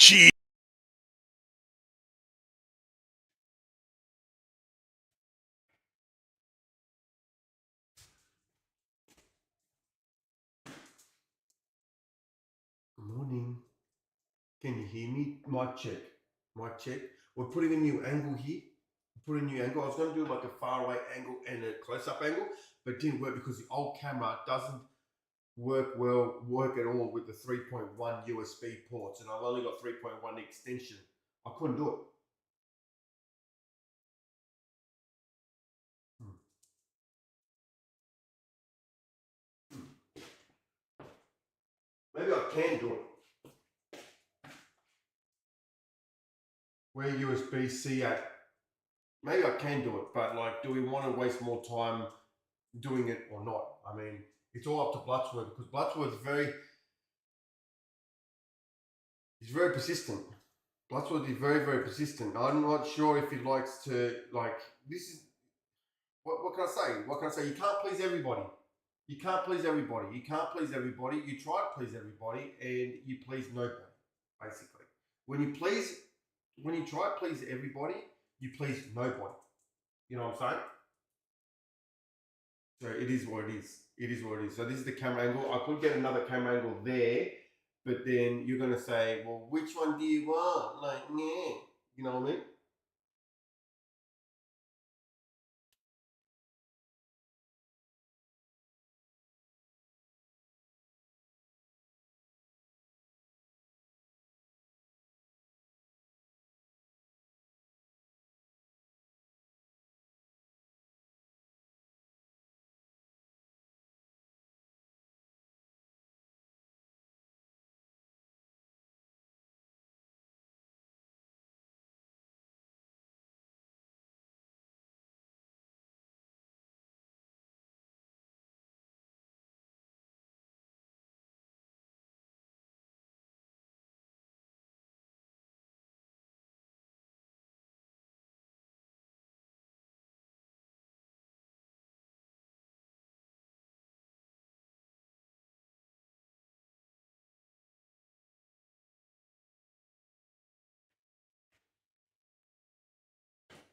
Cheese. Morning. Can you hear me? Mic check. Mic check. We're putting a new angle here. Put a new angle. I was going to do like a far away angle and a close up angle, but it didn't work because the old camera doesn't work at all with the 3.1 USB ports, and I've only got 3.1 extension. I couldn't do it. Maybe I can do it. Where USB-C at? Maybe I can do it, but like, do we want to waste more time doing it or not? I mean, it's all up to Bloodsworth because Bloodsworth's he's very persistent. Bloodsworth is very, very persistent. I'm not sure if he likes to, like, this is, what can I say? What can I say? You can't please everybody. You can't please everybody. You can't please everybody. You try to please everybody and you please nobody, basically. When you try to please everybody, you please nobody. You know what I'm saying? So it is what it is. It is what it is. So this is the camera angle. I could get another camera angle there, but then you're gonna say, well, which one do you want? Like, yeah, you know what I mean?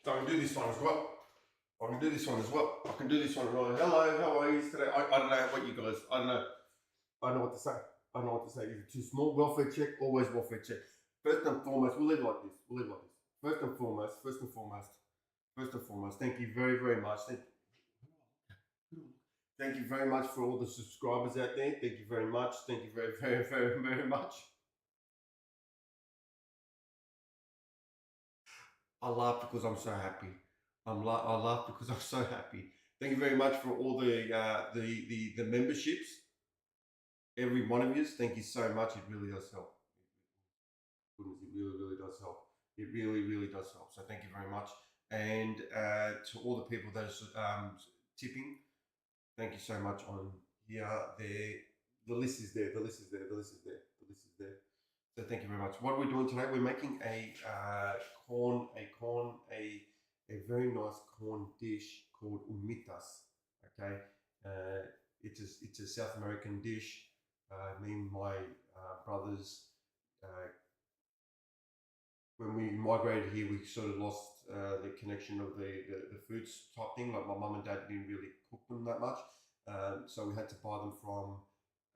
So I can do this one as well. I can do this one as well. I can do this one. Right. Hello, how are you today? I don't know what you guys. I don't know. I don't know what to say. I don't know what to say. Is it too small? Welfare check. Always welfare check. First and foremost, we'll live like this. We'll live like this. First and foremost. Thank you very, very much. Thank you very much for all the subscribers out there. Thank you very much. Thank you very, very, very, very much. I laugh because I'm so happy. I laugh because I'm so happy. Thank you very much for all the memberships. Every one of you. Thank you so much. It really does help. Goodness, it really, really does help. It really, really does help. So thank you very much. And to all the people that are tipping, thank you so much on here, there. The list is there. The list is there. The list is there. The list is there. So thank you very much. What are we doing today? We're making a very nice corn dish called humitas. Okay, it's a South American dish. Me and my brothers, when we migrated here, we sort of lost the connection of the foods type thing. Like my mum and dad didn't really cook them that much, so we had to buy them from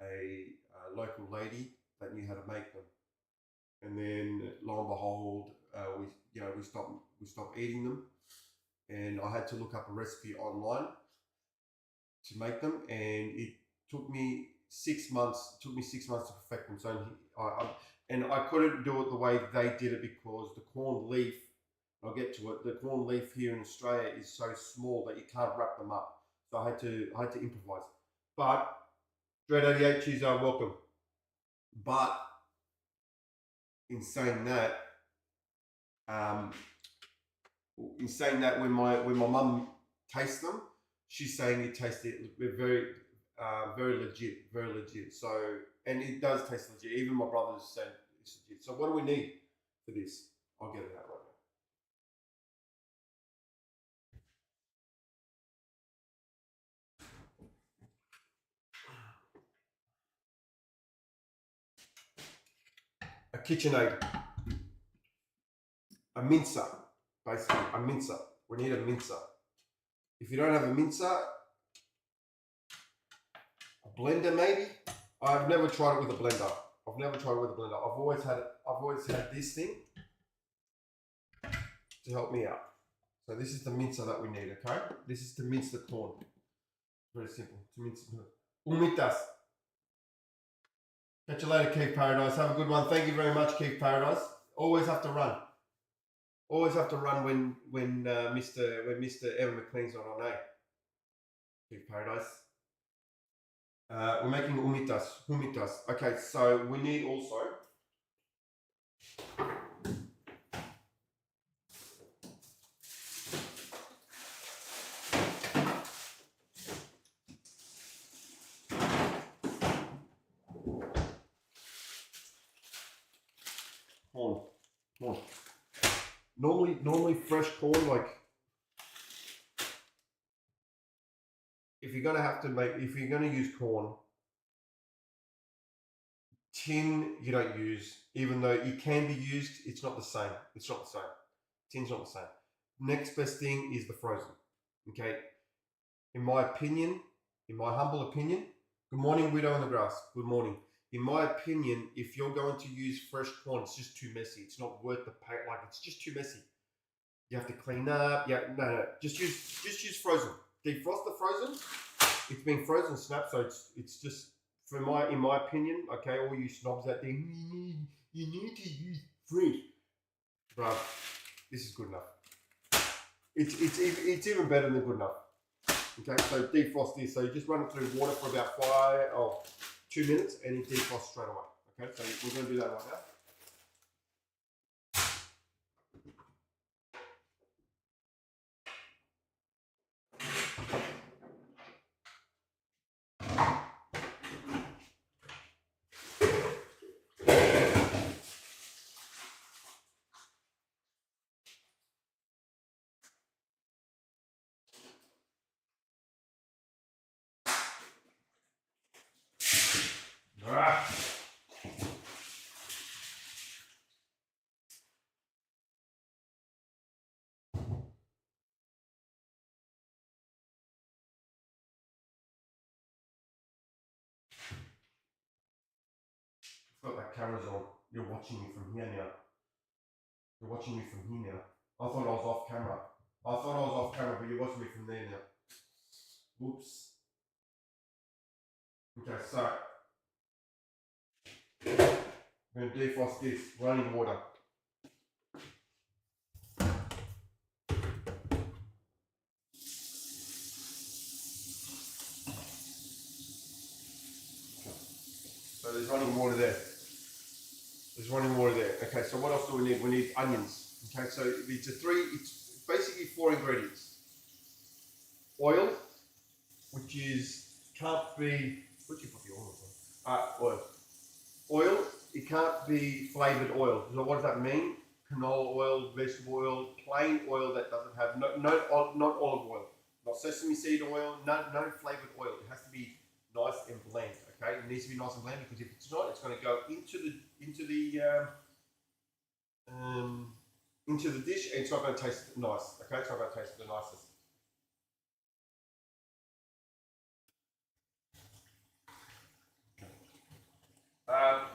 a local lady that knew how to make them. And then lo and behold, we stopped eating them, and I had to look up a recipe online to make them, and it took me 6 months. It took me 6 months to perfect them. So I couldn't do it the way they did it because the corn leaf. I'll get to it. The corn leaf here in Australia is so small that you can't wrap them up. So I had to improvise. But Dread 88 cheese are welcome. But in saying that, when my mum tastes them, she's saying it tastes very very legit. So, and it does taste legit. Even my brothers said it's legit. So what do we need for this? I'll get it out right now. A KitchenAid. a mincer, basically a mincer. We need a mincer. If you don't have a mincer, a blender maybe. I've never tried it with a blender. I've always had this thing to help me out. So this is the mincer that we need, okay? This is to mince the corn. Very simple, to mince it. Umitas. Catch you later, Keith Paradise. Have a good one. Thank you very much, Keith Paradise. Always have to run. Always have to run when Mr. Evan McLean's not on, eh? Keith Paradise. We're making humitas. Okay, so we need also corn. Normally fresh corn, like if you're gonna use corn, tin you don't use, even though it can be used, it's not the same. Tin's not the same. Next best thing is the frozen. Okay. In my humble opinion, good morning, Widow in the Grass. Good morning. In my opinion, if you're going to use fresh corn, it's just too messy. It's not worth the pay. Like, it's just too messy. You have to clean up. Yeah, no. Just use frozen. Defrost the frozen. It's been frozen snap, so it's just in my opinion. Okay, all you snobs out there, you need to use fresh, bro. This is good enough. It's even better than good enough. Okay, so defrost this. So you just run it through water for about 2 minutes, and it defrosts straight away. Okay, so we're going to do that right now. Got that camera's on. You're watching me from here now. I thought I was off camera. But you're watching me from there now. Whoops. Okay, so I'm going to defrost this running water. So there's running water there. Okay, so what else do we need? We need onions. Okay, so it's basically 4 ingredients. Oil, which can't be, where'd you put the oil on? Oil, it can't be flavored oil. So what does that mean? Canola oil, vegetable oil, plain oil that doesn't have, not olive oil, not sesame seed oil, no flavored oil. It has to be nice and bland. Okay, it needs to be nice and bland, because if it's not, it's going to go into the dish, and it's not going to taste nice. Okay, it's not going to taste the nicest.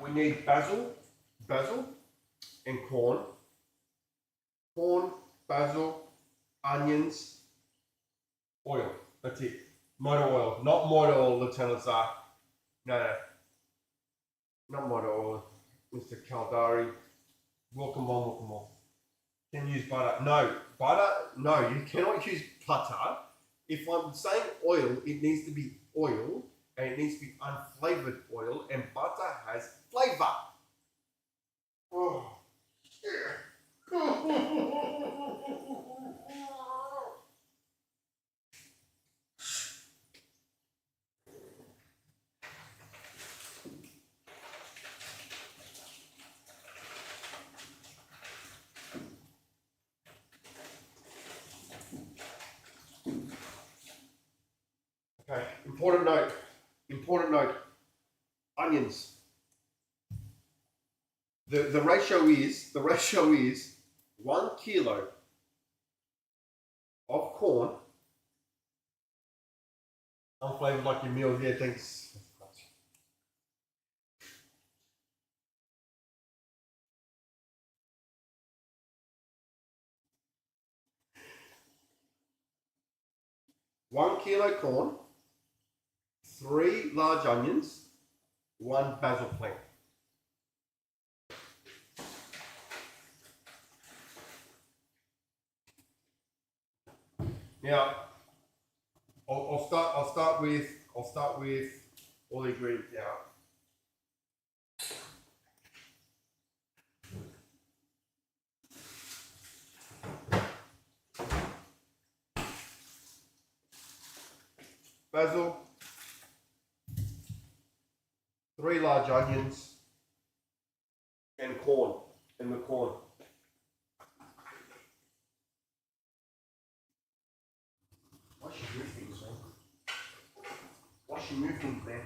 We need basil, and corn. Corn, basil, onions, oil. That's it. Motor oil, not motor oil, Lieutenant Czar. No, not motor oil, Mr. Caldari. Welcome on. Can you use butter? No, you cannot use butter. If I'm saying oil, it needs to be oil, and it needs to be unflavored oil, and butter has flavor. Oh, yeah. Okay, important note, onions. The ratio is 1 kilo of corn. Unflavoured like your meal, yeah, thanks. 1 kilo corn, 3 large onions, 1 basil plant. Now, I'll start with all the ingredients now. Basil, 3 large onions, and corn, and the corn. Why should you move things, man? Why should you move things, man?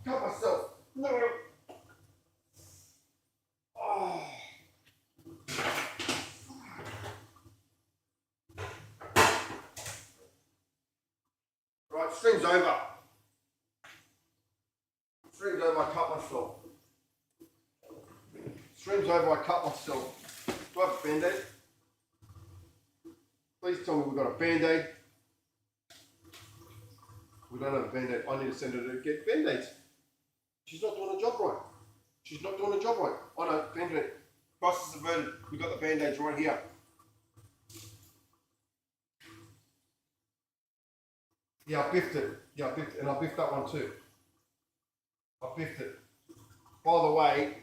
Cut myself. No. Oh. Right, stream's over. Stream's over, I cut myself. Stream's over, I cut myself. Do I have a band-aid? Please tell me we've got a band-aid. We don't have a band-aid. I need to send her to get band-aids. She's not doing her job right. She's not doing her job right. I know, band-aid. Crisis averted. We've got the band-aids right here. Yeah, I biffed it. Yeah, I biffed it. And I biffed that one too. I biffed it. By the way,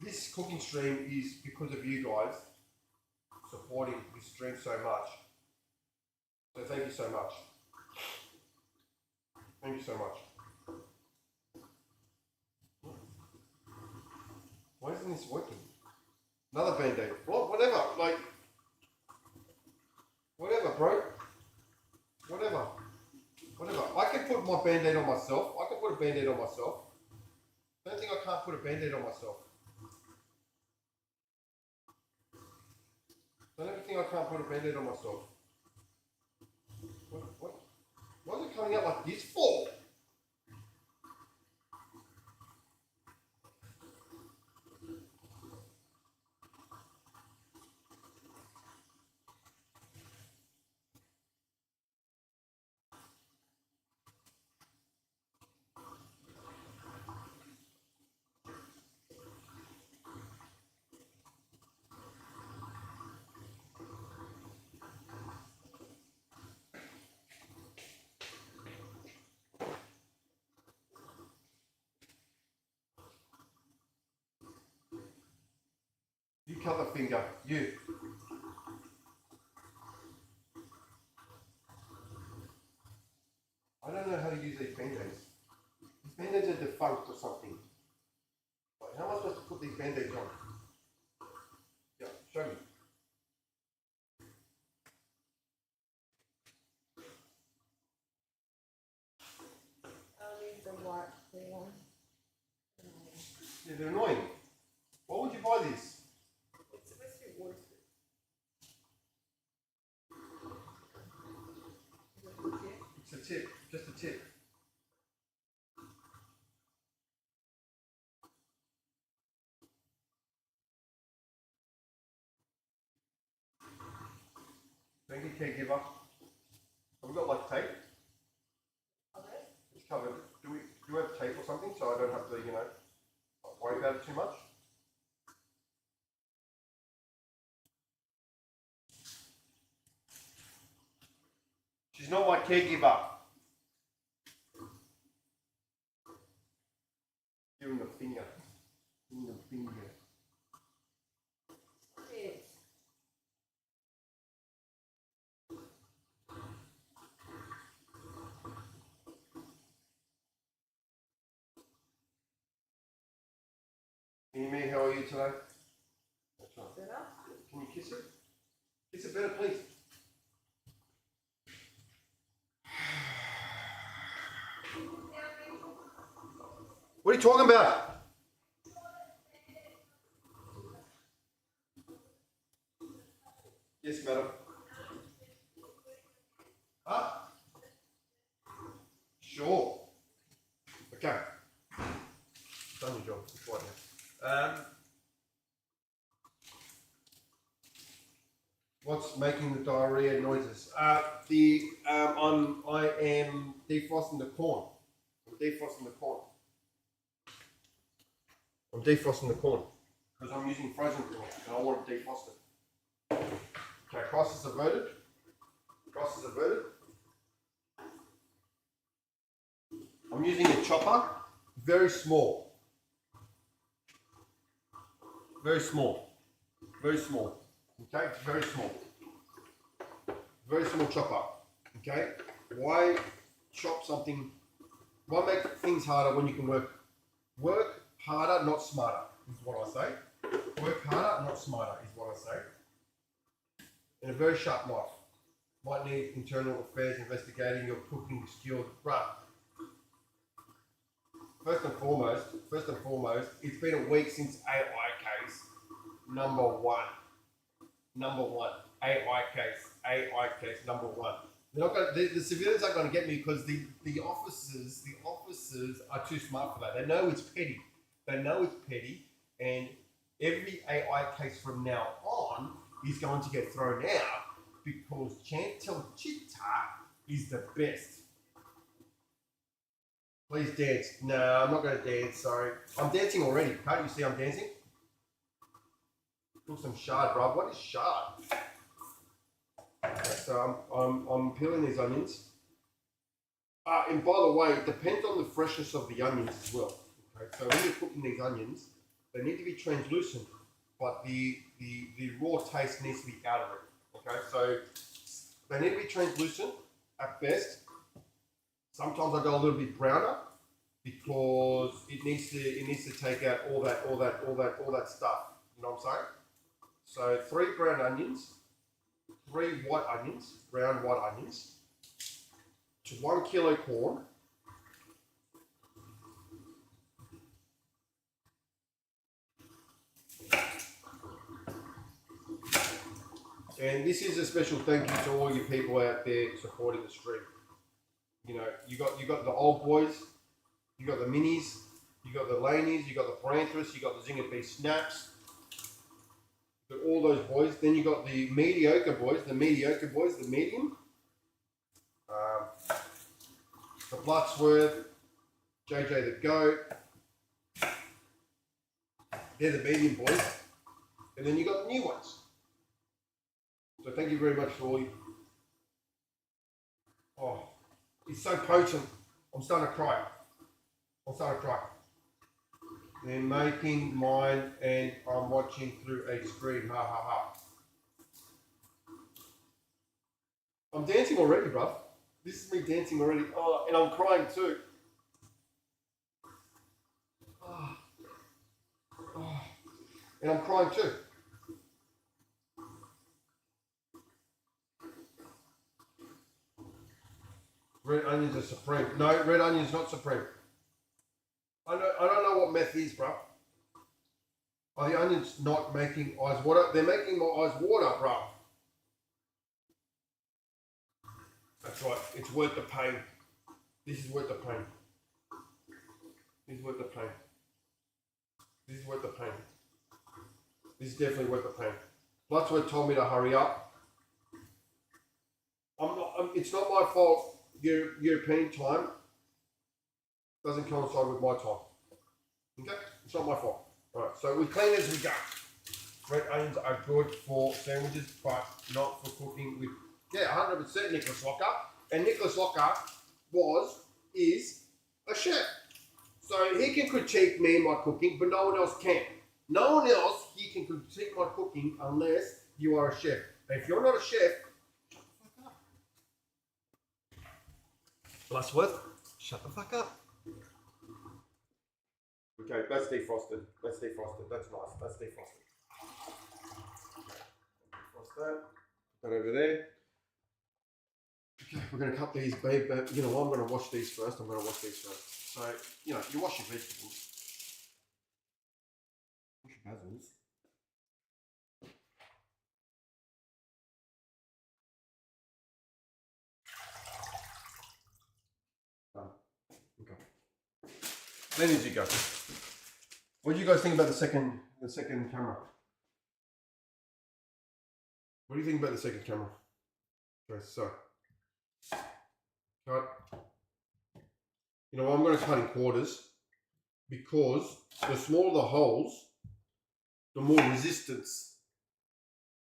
this cooking stream is because of you guys supporting this stream so much. So thank you so much. Thank you so much. Why isn't this working? Another band-aid. What? Whatever. Like, whatever, bro. Whatever. Whatever. I can put my band-aid on myself. I can put a band-aid on myself. Don't think I can't put a band-aid on myself. Don't ever think I can't put a band-aid on myself. What? Why is it coming out like this for? You cut the finger. You. I don't know how to use these band-aids. These band-aids are defunct or something. Like, how am I supposed to put these band-aids on? Yeah, show me. I'll use the white one. Yeah, they're annoying. Why would you buy this? It's supposed to be waterproof. It's a tip, just a tip. Thank you, caregiver. Have we got like tape? Okay. It's covered. Do we have tape or something so I don't have to, you know, worry about it too much? She's not my caregiver. Give him the finger. Give him the finger. Yes. Amy, how are you today? That's right. Better? Can you kiss it? Kiss it better, please. Yeah, What are you talking about? Yes, madam. Huh? Sure. Okay. Done your job. It's right now. What's making the diarrhea noises? I am defrosting the corn. I'm defrosting the corn. I'm defrosting the corn because I'm using frozen corn and I want to defrost it. Okay, cross is averted. Cross is averted. I'm using a chopper, very small. Very small. Very small. Okay, very small. Very small chopper. Okay? Why chop something? Why make things harder when you can work? Work harder, not smarter, is what I say. Work harder, not smarter, is what I say. And a very sharp knife. Might need internal affairs investigating your cooking skills. But first and foremost, it's been a week since AI case number one. Number one. AI case number one. They're not going the civilians aren't going to get me because the officers are too smart for that. They know it's petty. And every AI case from now on is going to get thrown out because Chantel Chitta is the best. Please dance. No, I'm not going to dance, sorry. I'm dancing already. Can't you see I'm dancing? Put some shard, bro. What is shard? Okay, so I'm peeling these onions. And by the way, it depends on the freshness of the onions as well. Okay, so when you're cooking these onions, they need to be translucent, but the raw taste needs to be out of it. Okay, so they need to be translucent at best. Sometimes I go a little bit browner because it needs to take out all that stuff. You know what I'm saying? So 3 brown onions, 3 white onions, brown white onions, to 1 kilo corn. And this is a special thank you to all you people out there supporting the stream. You know, you got the old boys, you got the minis, you got the lanies, you got the paranthus, you got the Zinger B snaps, you got all those boys. Then you got the mediocre boys, the medium, the Blutsworth, JJ the Goat. They're the medium boys, and then you got the new ones. So thank you very much for all you. Oh, it's so potent. I'm starting to cry. They're making mine and I'm watching through a screen. Ha ha ha. I'm dancing already, bruv. This is me dancing already. Oh, and I'm crying too. Oh. Oh. And I'm crying too. Red onions are supreme. No, red onions not supreme. I don't know what meth is, bro. Are the onions not making eyes water? They're making my eyes water, bro. That's right. It's worth the pain. This is worth the pain. This is worth the pain. This is worth the pain. This is definitely worth the pain. Blutsworth told me to hurry up. It's not my fault. European time doesn't coincide with my time. Okay? It's not my fault. Alright, so we clean as we go. Red onions are good for sandwiches, but not for cooking with. Yeah, 100% Nicholas Locker. And Nicholas Locker is a chef. So he can critique me and my cooking, but no one else can. No one else he can critique my cooking unless you are a chef. And if you're not a chef, Blutsworth, shut the fuck up. Okay, that's defrosted. That's nice. That's defrosted. Defrost that. Put that over there. Okay, we're going to cut these, babe. But you know what? I'm going to wash these first. So, you know, you wash your vegetables. Wash your basils. Done. Okay. Then as you go. What do you guys think about the second camera? What do you think about the second camera? Okay, so cut. You know, I'm going to cut in quarters because the smaller the holes, the more resistance.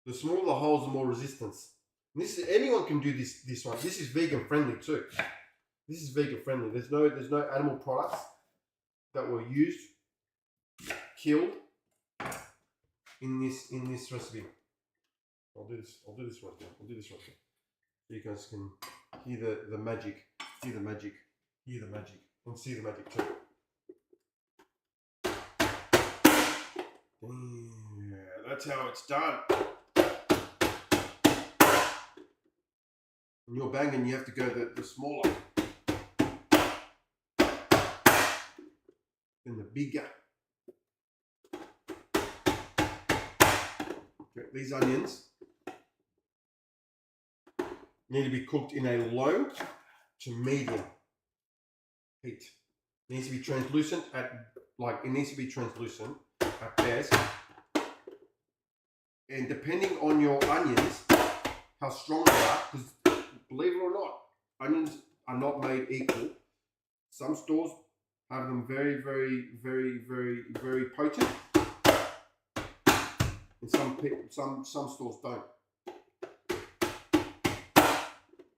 The smaller the holes, the more resistance. And this is, anyone can do this one. This is vegan friendly too. This is vegan friendly. There's no animal products that were used, killed in this recipe. I'll do this right now. I'll do this right now. So you guys can hear the magic, hear the magic, hear the magic, and see the magic too. Yeah, that's how it's done. When you're banging, you have to go the smaller than the bigger. Okay, these onions need to be cooked in a low to medium heat. It needs to be translucent at best. And depending on your onions, how strong they are, because believe it or not, onions are not made equal. Some stores have them very, very, very, very, very potent, and some stores don't.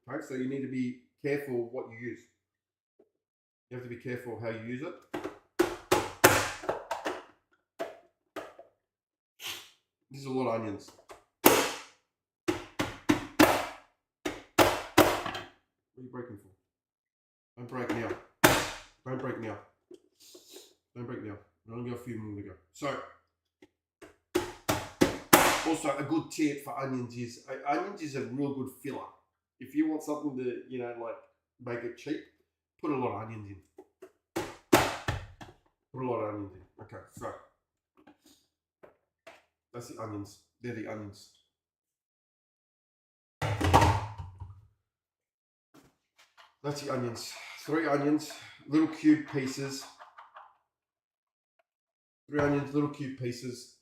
Okay, so you need to be careful of what you use. You have to be careful of how you use it. This is a lot of onions. What are you breaking for? Don't break now. Don't break now. Don't break now. We've only got a few more to go. So, also a good tip for onions is a real good filler. If you want something to, you know, like make it cheap, put a lot of onions in. Put a lot of onions in. Okay, so that's the onions. They're the onions. That's the onions. 3 onions, little cube pieces. 3 onions, little cube pieces.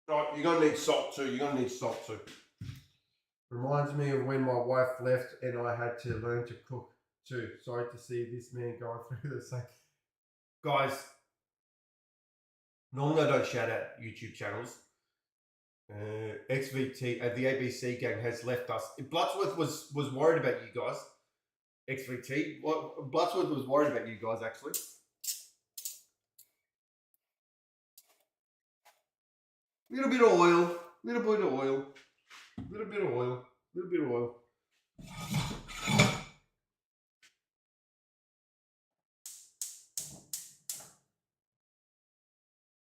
Right, you're gonna need salt too. You're gonna need salt too. Reminds me of when my wife left and I had to learn to cook too. Sorry to see this man going through the same. Guys, normally I don't shout out YouTube channels. XVT, the ABC gang has left us. Bloodsworth was worried about you guys. XVT, Bloodsworth was worried about you guys actually. Little bit of oil, little bit of oil, little bit of oil, little bit of oil.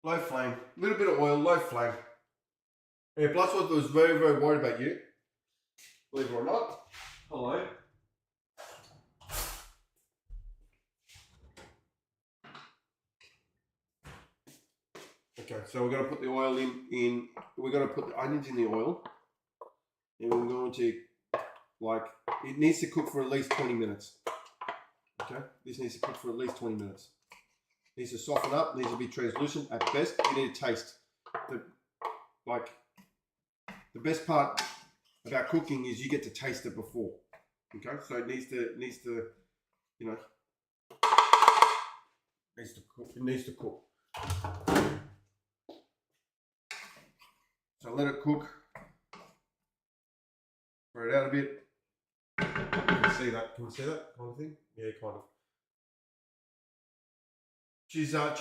Low flame, little bit of oil, low flame. Yeah, Bloodsworth was very, very worried about you. Believe it or not. Hello. Okay, so we're going to put the oil in. We're going to put the onions in the oil. And we're going to, it needs to cook for at least 20 minutes. Okay, this needs to cook for at least 20 minutes. It needs to soften up, needs to be translucent at best. You need to taste. The best part about cooking is you get to taste it before. Okay, so it needs to, you know, needs to cook. It needs to cook. So let it cook. Spread it out a bit. You can see that. Can you see that kind of thing? Yeah, kind of. Cheese, Sam.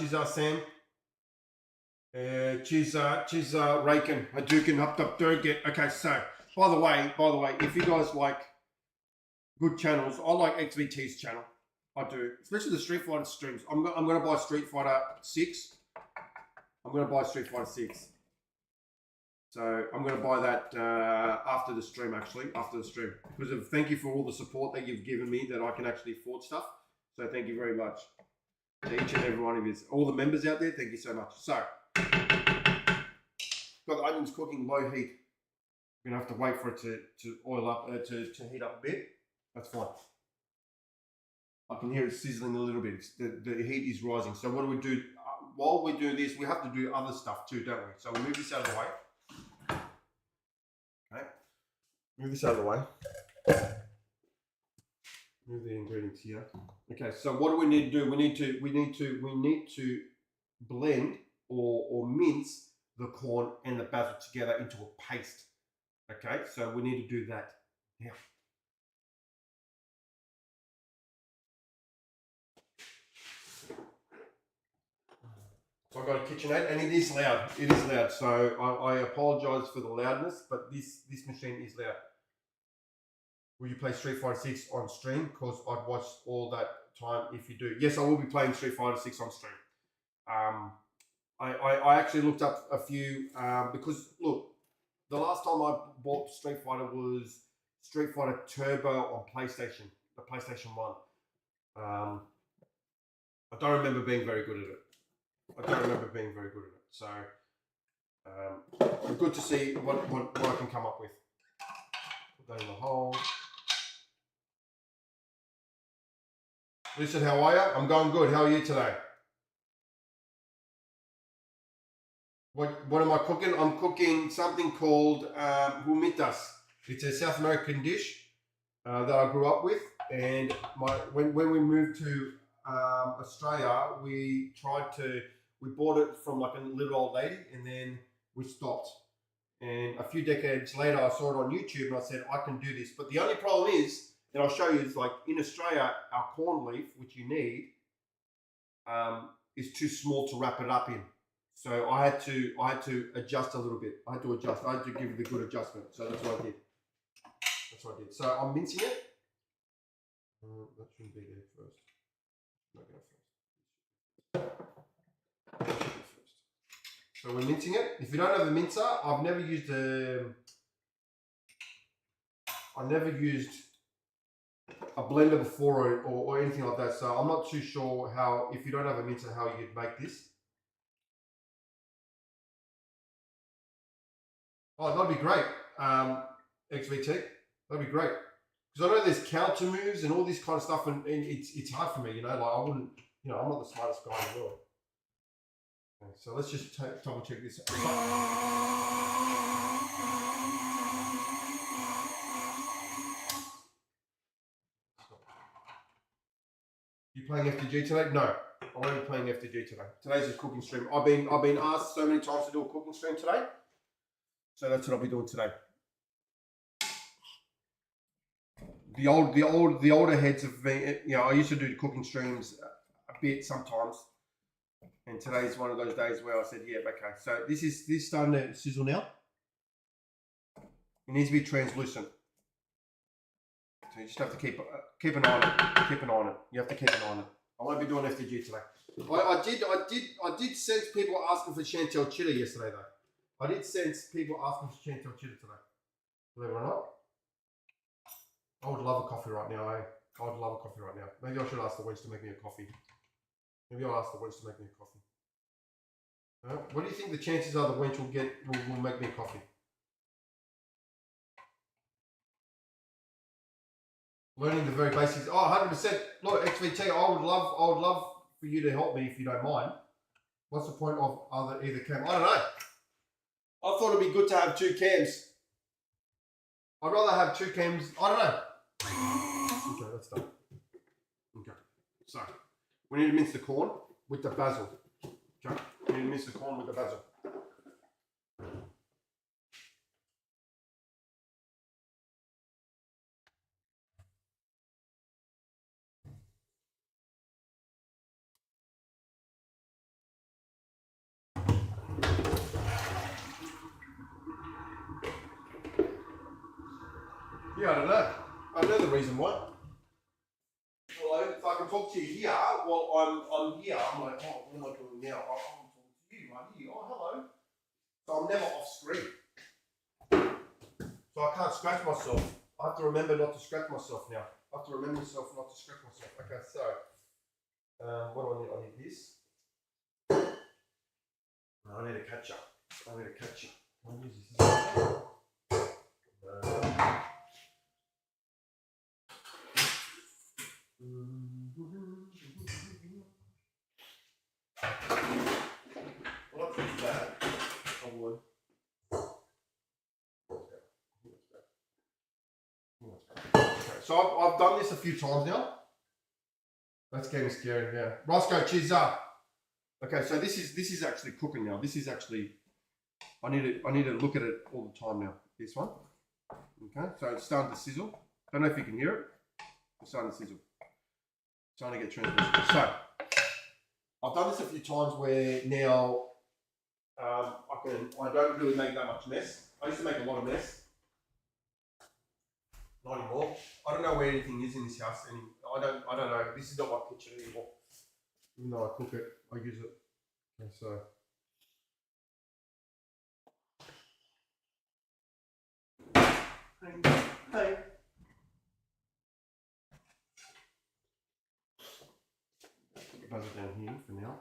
Cheese, Raken, Hadouken, up, Durget. Okay, so by the way, if you guys like good channels, I like XVT's channel. I do, especially the Street Fighter streams. I'm gonna buy Street Fighter 6. I'm gonna buy Street Fighter 6. So I'm going to buy that after the stream, actually, after the stream. Because of thank you for all the support that you've given me that I can actually afford stuff. So thank you very much to each and every one of you. All the members out there, thank you so much. So, got the onions cooking low heat. We're going to have to wait for it to oil up, to heat up a bit. That's fine. I can hear it sizzling a little bit. The heat is rising. So what do we do? While we do this, we have to do other stuff too, don't we? So we'll move this out of the way. Okay. Move this out of the way. Move the ingredients here. Okay, so what do we need to do? We need to blend or mince the corn and the basil together into a paste. Okay, so we need to do that now. So I've got a KitchenAid and it is loud. It is loud. So I apologise for the loudness, but this machine is loud. Will you play Street Fighter 6 on stream? Because I'd watch all that time if you do. Yes, I will be playing Street Fighter 6 on stream. I actually looked up a few because look, the last time I bought Street Fighter was Street Fighter Turbo on PlayStation, the PlayStation 1. I don't remember being very good at it. So good to see what I can come up with. Put that in the hole. Listen, how are you? I'm going good. How are you today? What am I cooking? I'm cooking something called humitas. It's a South American dish that I grew up with, and when we moved to Australia, we bought it from like a little old lady, and then we stopped. And a few decades later, I saw it on YouTube, and I said, I can do this. But the only problem is, and I'll show you, is like in Australia, our corn leaf, which you need, is too small to wrap it up in. So I had to adjust a little bit. I had to give it a good adjustment. So that's what I did. So I'm mincing it. That shouldn't be there first. Not going first. So we're mincing it. If you don't have a mincer, I've never used a blender before or anything like that. So I'm not too sure how, if you don't have a mincer, how you'd make this. Oh, that'd be great, XVT. That'd be great. Because I know there's counter moves and all this kind of stuff, and it's hard for me, you know. Like I wouldn't, you know, I'm not the smartest guy in the world. Okay, so let's just double check this. You playing FTG today? No, I won't be playing FTG today. Today's a cooking stream. I've been asked so many times to do a cooking stream today. So that's what I'll be doing today. The older heads have been, you know, I used to do cooking streams a bit sometimes, and today's one of those days where I said, yeah, okay. So this is starting to sizzle now. It needs to be translucent. So you just have to keep an eye on it. Keep an eye on it. You have to keep an eye on it. I won't be doing FTG today. I did sense people asking for Chantel Chitter yesterday though. I did sense people asking for Chantel Chitter today. Believe it or not. I would love a coffee right now, eh? I would love a coffee right now. Maybe I should ask the wench to make me a coffee. Maybe I'll ask the wench to make me a coffee. What do you think the chances are the wench will make me a coffee? Learning the very basics. Oh, 100%. Look, XVT, I would love for you to help me if you don't mind. What's the point of either cam? I don't know. I thought it'd be good to have two cams. I'd rather have two cams. I don't know. Okay, that's done. Okay. So, we need to mince the corn with the basil. Okay? We need to mince the corn with the basil. Yeah, I don't know. I know the reason why. Hello, if I can talk to you here while I'm here, I'm like, oh, what am I doing now? I'm talking to you right here. Oh, hello. So I'm never off screen. So I can't scratch myself. I have to remember not to scratch myself now. I have to remember myself not to scratch myself. Okay, so what do I need? I need this. I need a catcher. I need a catcher. Can I use this? Well, that's pretty bad. I would. Okay, so I've done this a few times now. That's getting scary, yeah. Roscoe, cheers up. Okay, so this is actually cooking now. This is actually I need to look at it all the time now. This one. Okay, so it's starting to sizzle. Don't know if you can hear it. It's starting to sizzle. It's starting to get translucent. So I've done this a few times where now I don't really make that much mess. I used to make a lot of mess. Not anymore. I don't know where anything is in this house anymore. I don't know. This is not my kitchen anymore. Even though I cook it, I use it. Okay, so hey. Buzz it down here for now.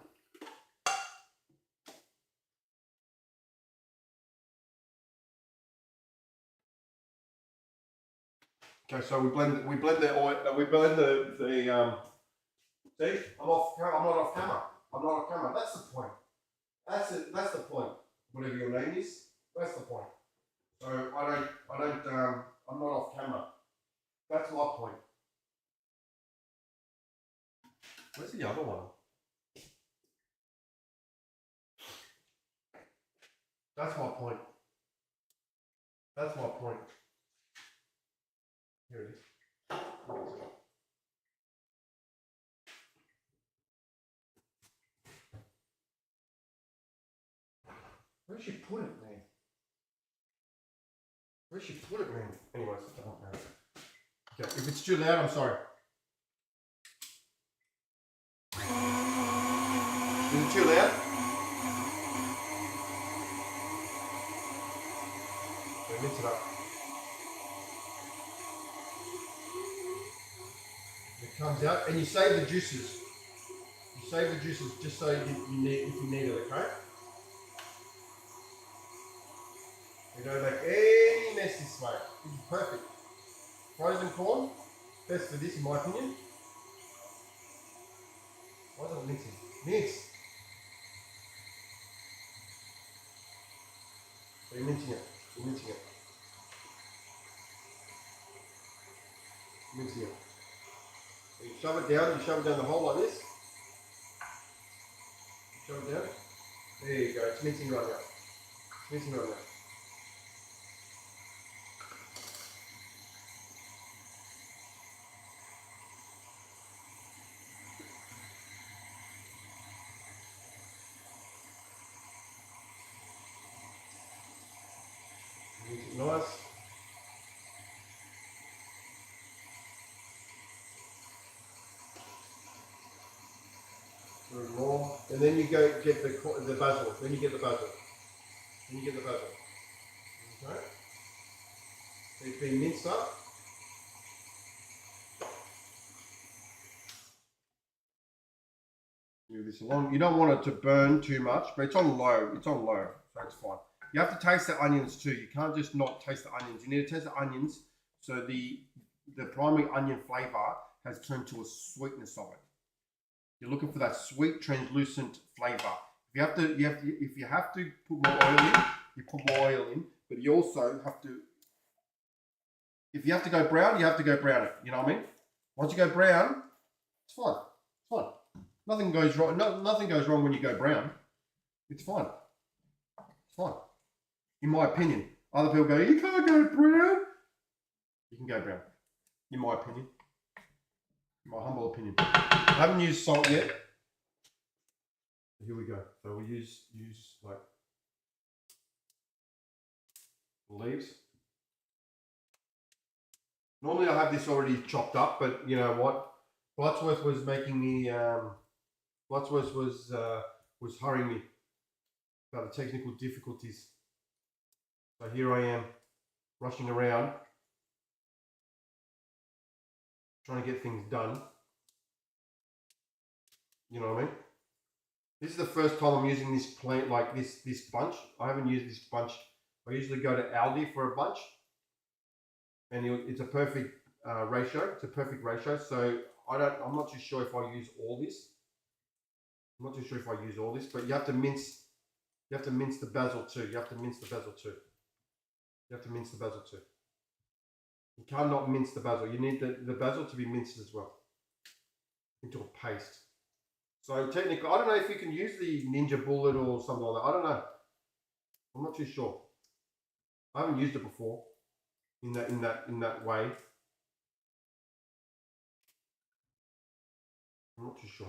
Okay, so we blend the oil. We blend the see, I'm not off camera. I'm not off camera. That's the point. That's it. That's the point. Whatever your name is, that's the point. So I'm not off camera. That's my point. Where's the other one? That's my point. That's my point. Here it is. Where'd she put it, man? Where'd she put it, man? Anyways, I don't know. Okay, if it's too loud, I'm sorry. Is it too loud? So mix it up. It comes out, and you save the juices. You save the juices just so if you need it, okay? You don't make any mess this way. This is perfect. Frozen corn, best for this in my opinion. Why isn't it mixing? Mix! So you're mincing it. You're mincing it. Mincing it. So you shove it down the hole like this. Shove it down. There you go, it's mincing right now. It's mincing right now. Nice. More. And then you go get the basil. Then you get the basil. Then you get the basil. Okay. It's been minced up. Move this along. You don't want it to burn too much, but it's on low. It's on low, so it's fine. You have to taste the onions too. You can't just not taste the onions. You need to taste the onions so the primary onion flavor has turned to a sweetness of it. You're looking for that sweet, translucent flavor. If you have to put more oil in, you put more oil in. But you also have to. If you have to go brown, you have to go brown it. You know what I mean? Once you go brown, it's fine. It's fine. Nothing goes wrong. Nothing goes wrong when you go brown. It's fine. It's fine. In my opinion. Other people go, you can't go brown. You can go brown. In my opinion. In my humble opinion. I haven't used salt yet. Here we go. So we use like leaves. Normally I have this already chopped up, but you know what? Bloodworth was making me. Bloodworth was hurrying me about the technical difficulties. So here I am. rushing around, trying to get things done. You know what I mean? This is the first time I'm using this plant, like this bunch. I haven't used this bunch. I usually go to Aldi for a bunch, and it's a perfect ratio. It's a perfect ratio. So I'm not too sure if I use all this. I'm not too sure if I use all this, but you have to mince. You have to mince the basil too. You have to mince the basil too. You have to mince the basil too. You cannot mince the basil. You need the basil to be minced as well into a paste. So technically, I don't know if you can use the Ninja Bullet or something like that. I don't know. I'm not too sure. I haven't used it before in that way. I'm not too sure.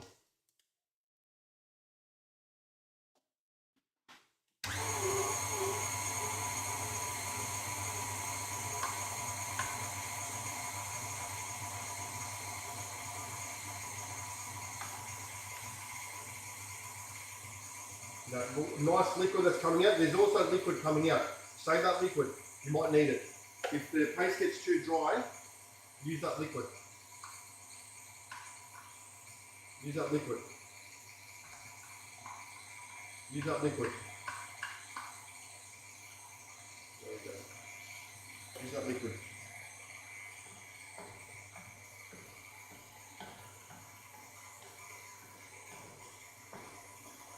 That nice liquid that's coming out. There's also liquid coming out. Save that liquid. You might need it. If the paste gets too dry, use that liquid. Use that liquid. Use that liquid. There we go. Use that liquid.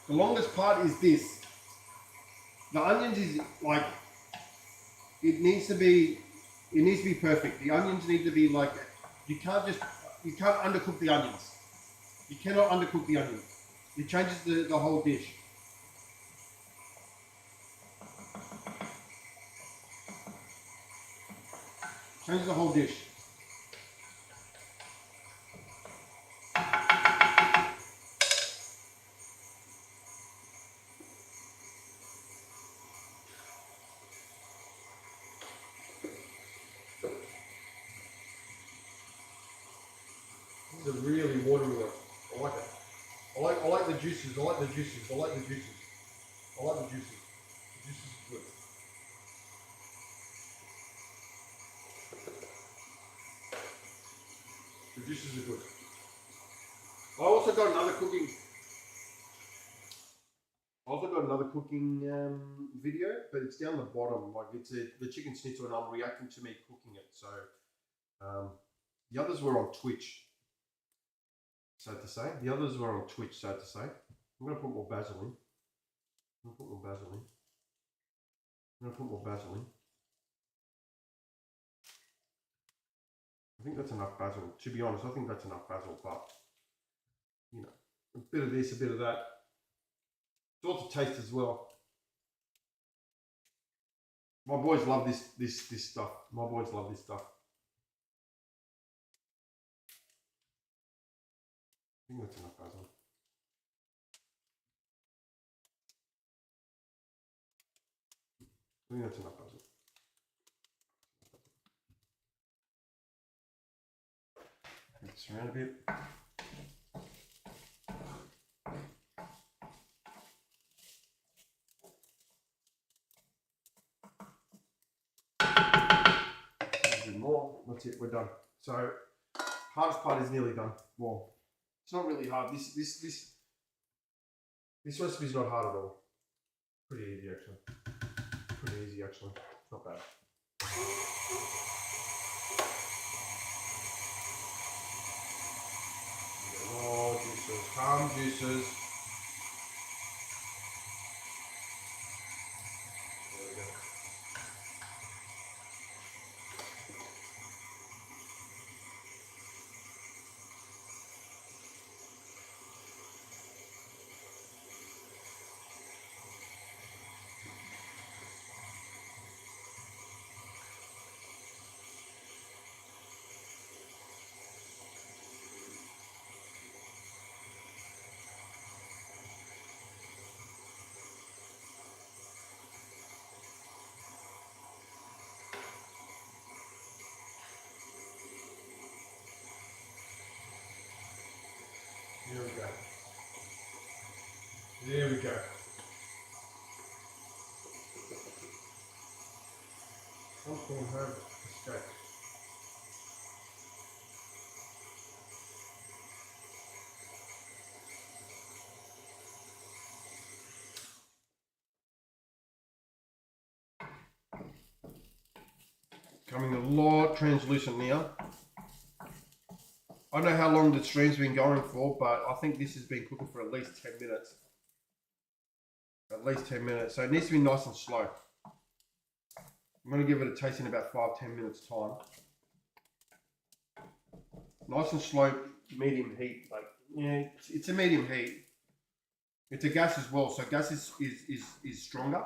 The longest part is this. The onions is like, it needs to be perfect. The onions need to be like, you can't undercook the onions. You cannot undercook the onions. It changes the whole dish. Changes the whole dish. This is a really watery one. I like it. I like the juices. I like the juices. I like the juices. I like the juices. The juices are good. The juices are good. I also got another cooking. Video, but it's down the bottom. Like it's the chicken schnitzel, and I'm reacting to me cooking it. So the others were on Twitch, sad to say. The others were on Twitch, sad to say. I'm gonna put more basil in. I'm gonna put more basil in. I'm gonna put more basil in. I think that's enough basil. To be honest, I think that's enough basil, but you know, a bit of this, a bit of that. It's all to taste as well. My boys love this stuff. My boys love this stuff. I think that's enough basil. I think that's enough basil. Mix this around a bit. A bit more. That's it. We're done. So hardest part is nearly done. Well, it's not really hard. This recipe is not hard at all. Pretty easy actually. Pretty easy actually. Not bad. Oh, juices, calm juices. There we go. There we go. There we go. Some corn herb escape. Coming a lot translucent now. I don't know how long the stream's been going for, but I think this has been cooking for at least 10 minutes. At least 10 minutes. So it needs to be nice and slow. I'm going to give it a taste in about 5-10 minutes time. Nice and slow, medium heat. Like, yeah, it's a medium heat. It's a gas as well, so gas is stronger.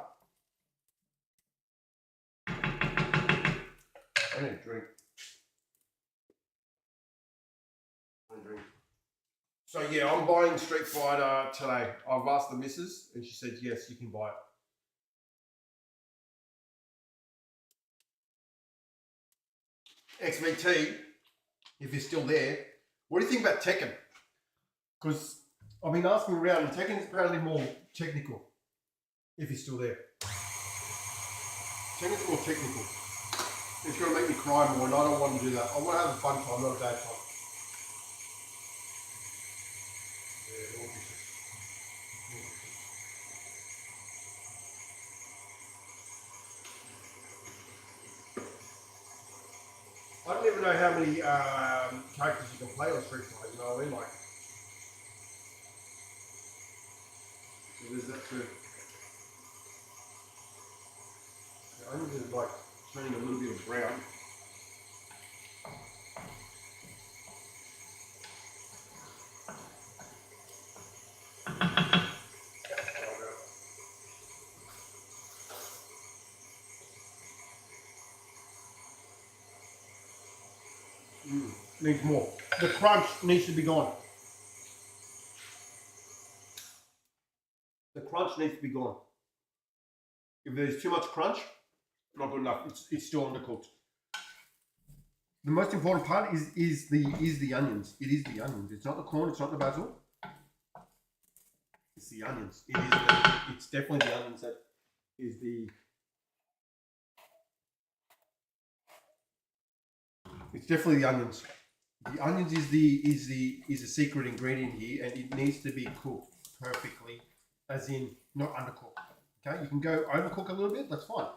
I need a drink. So yeah, I'm buying Street Fighter today. I've asked the missus and she said yes, you can buy it. XVT, if you're still there, what do you think about Tekken? Because I've been asking around and Tekken is apparently more technical, if you're still there. Tekken's more technical. It's going to make me cry more and I don't want to do that. I want to have a fun time, not a bad time. I don't even know how many characters you can play on Street Fighter, you know what I mean? Like, so there's that too. I need to like turning a little bit of brown. Needs more. The crunch needs to be gone. The crunch needs to be gone. If there's too much crunch, not good enough. It's still undercooked. The most important part is the onions. It is the onions. It's not the corn. It's not the basil. It's the onions. It's definitely the onions that is the. It's definitely the onions. The onions is a secret ingredient here, and it needs to be cooked perfectly, as in not undercooked. Okay, you can go overcook a little bit. That's fine.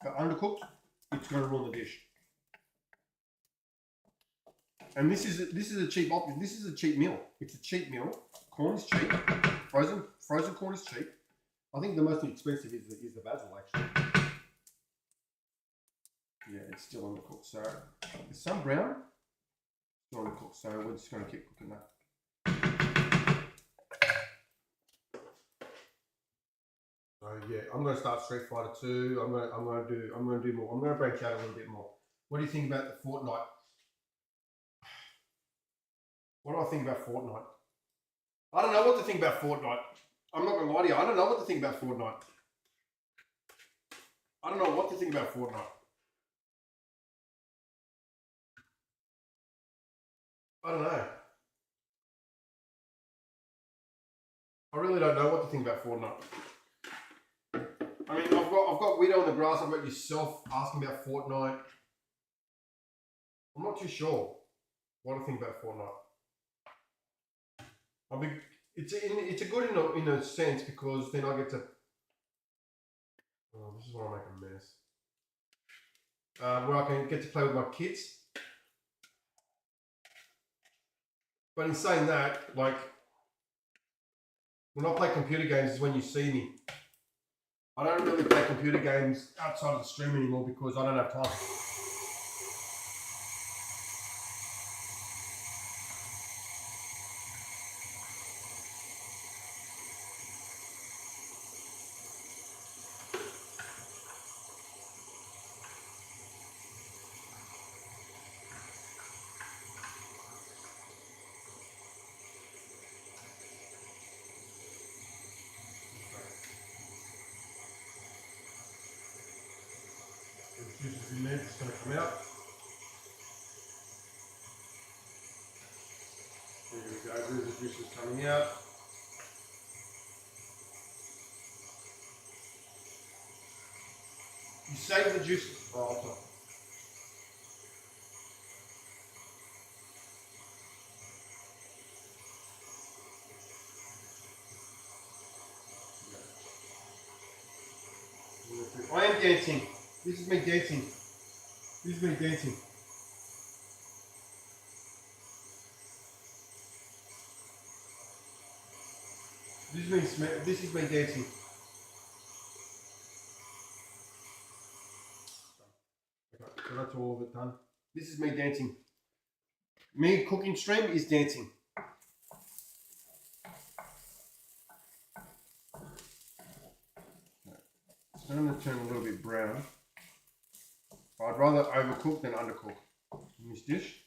But undercooked, it's going to ruin the dish. And this is a cheap option. This is a cheap meal. It's a cheap meal. Corn is cheap. Frozen corn is cheap. I think the most expensive is the basil actually. Yeah, it's still undercooked. So there's some brown. Still undercooked. So we're just going to keep cooking that. So yeah, I'm going to start Street Fighter 2. I'm going to do more. I'm going to branch out a little bit more. What do you think about the Fortnite? What do I think about Fortnite? I don't know what to think about Fortnite. I'm not going to lie to you. I don't know what to think about Fortnite. I don't know what to think about Fortnite. I don't know. I really don't know what to think about Fortnite. I mean, I've got Widow in the Grass. I've got yourself asking about Fortnite. I'm not too sure what to think about Fortnite. I mean, it's a good in a sense because then I get to. Oh, this is where I make a mess. Where I can get to play with my kids. But in saying that, like, when I play computer games is when you see me. I don't really play computer games outside of the stream anymore because I don't have time. The juice is in there, it's going to come out. There we go, there's the juices coming out. You save the juices. Oh, okay. I am dancing. This is me dancing. This is me dancing. This is me dancing. Okay, so that's all of it done. This is me dancing. Me cooking stream is dancing. It's going to turn a little bit brown. I'd rather overcook than undercook in this dish.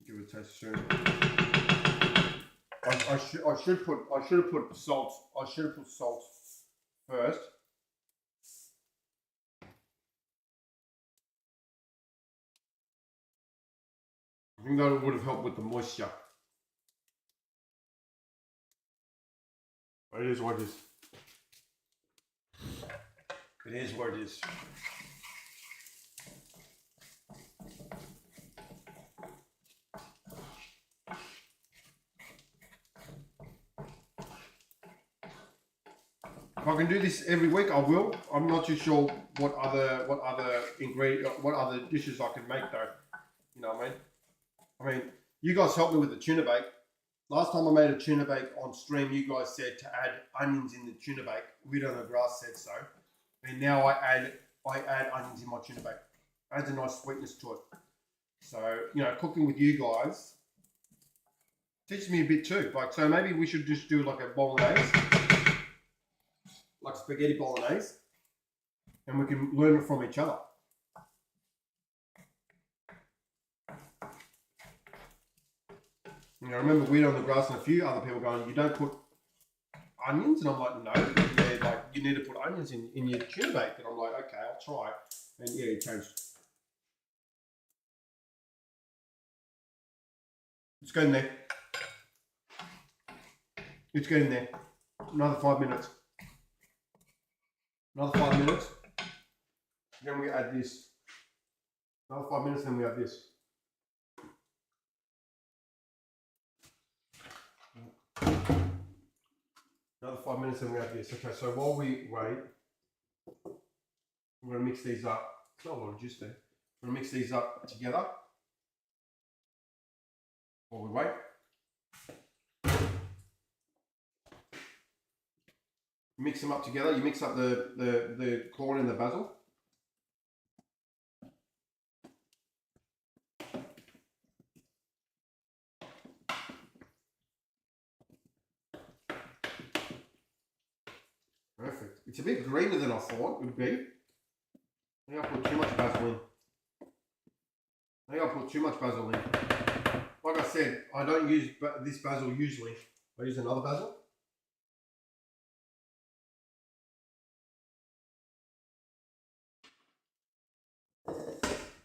Give it a taste soon. I should have put salt. I should have put salt first. I think that would have helped with the moisture. But it is what it is. It is what it is. If I can do this every week, I will. I'm not too sure what other dishes I can make though. You know what I mean? I mean, you guys helped me with the tuna bake. Last time I made a tuna bake on stream, you guys said to add onions in the tuna bake. Weed on the Grass said so, and now I add onions in my tuna bake. Adds a nice sweetness to it. So you know, cooking with you guys teaches me a bit too. Like, so maybe we should just do like a bolognese, like spaghetti bolognese, and we can learn it from each other. You know, I remember Weed on the Grass and a few other people going, you don't put onions? And I'm like, no. And they're like, you need to put onions in your tuna bake. And I'm like, okay, I'll try. And yeah, it changed. It's going there. It's getting there. Another 5 minutes. Another 5 minutes. Then we add this. Another 5 minutes, then we add this. Another 5 minutes and we have this. Okay, so while we wait, we're going to mix these up. It's not a lot of juice there. We're going to mix these up together while we wait. Mix them up together. You mix up the corn and the basil. Perfect. It's a bit greener than I thought it would be. I think I put too much basil in. Like I said, I don't use this basil usually. I use another basil.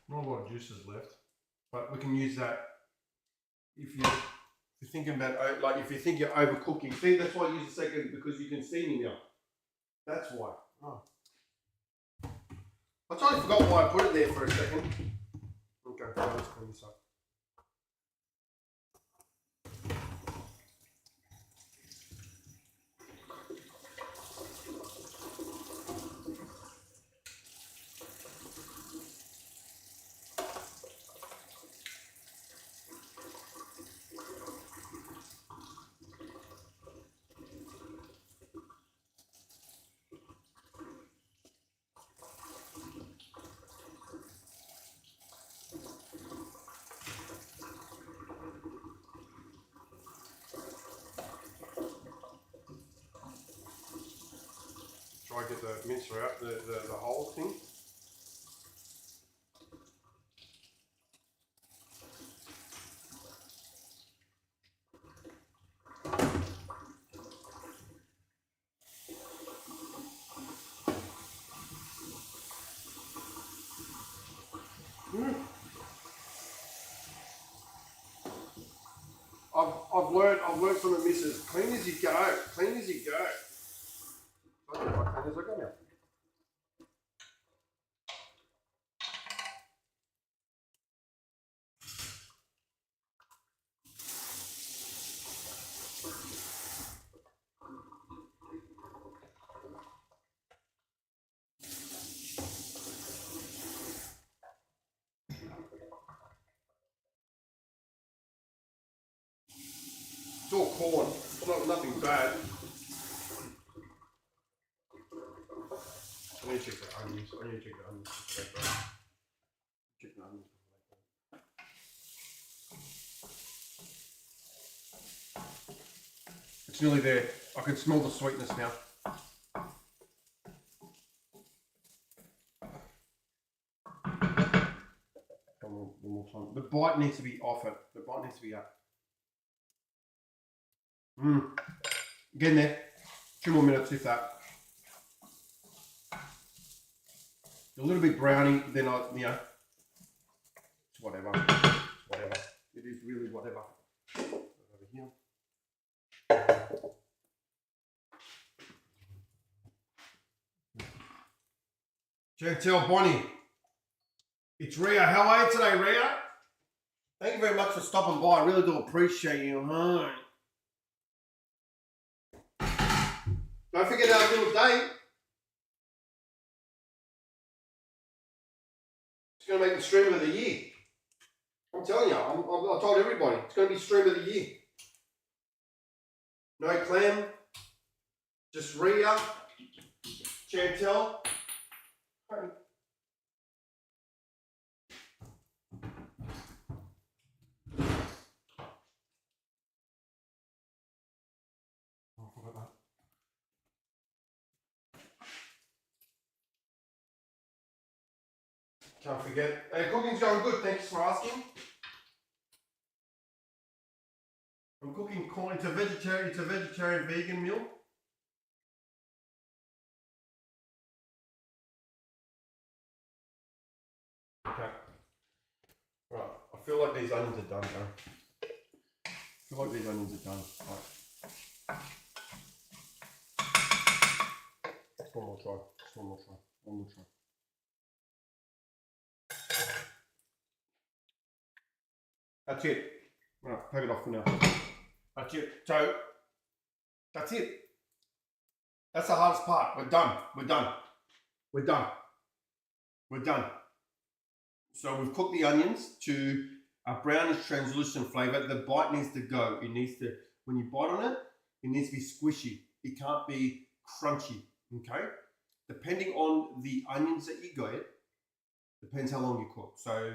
Not a lot of juices left, but we can use that if you're thinking about, like, if you think you're overcooking. See, that's why I use a second, because you can see me now. That's why. Oh. I totally forgot why I put it there for a second. Okay, let's clean this up. Try to get the mincer out, the whole thing. I've learned from the missus, clean as you go, clean as you go. Where's it gone now? It's all corn. It's not nothing bad. I need to check the onions. I need to check the onions. Check the onions. It's nearly there. I can smell the sweetness now. One more time. The bite needs to be off it. The bite needs to be up. Getting there. 2 more minutes if that. A little bit browny, then it's whatever. It's whatever. It is really whatever. Over here. Chantel, Bonnie. It's Rhea. How are you today, Rhea? Thank you very much for stopping by. I really do appreciate you. Don't forget our little day. It's going to make the stream of the year. I'm telling you, I told everybody, it's going to be stream of the year. No clam, just Rhea, Chantel. Can't forget. Hey, cooking's going good, thanks for asking. I'm cooking corn. It's a vegetarian vegan meal. Okay. Right. I feel like these onions are done, though. I feel like these onions are done. Right. Just one more try. Just one more try. One more try. That's it. Right, take it off for now. That's it. So, that's it. That's the hardest part. We're done. We're done. We're done. We're done. So we've cooked the onions to a brownish translucent flavour. The bite needs to go. It needs to, when you bite on it, it needs to be squishy. It can't be crunchy, okay? Depending on the onions that you get, depends how long you cook. So,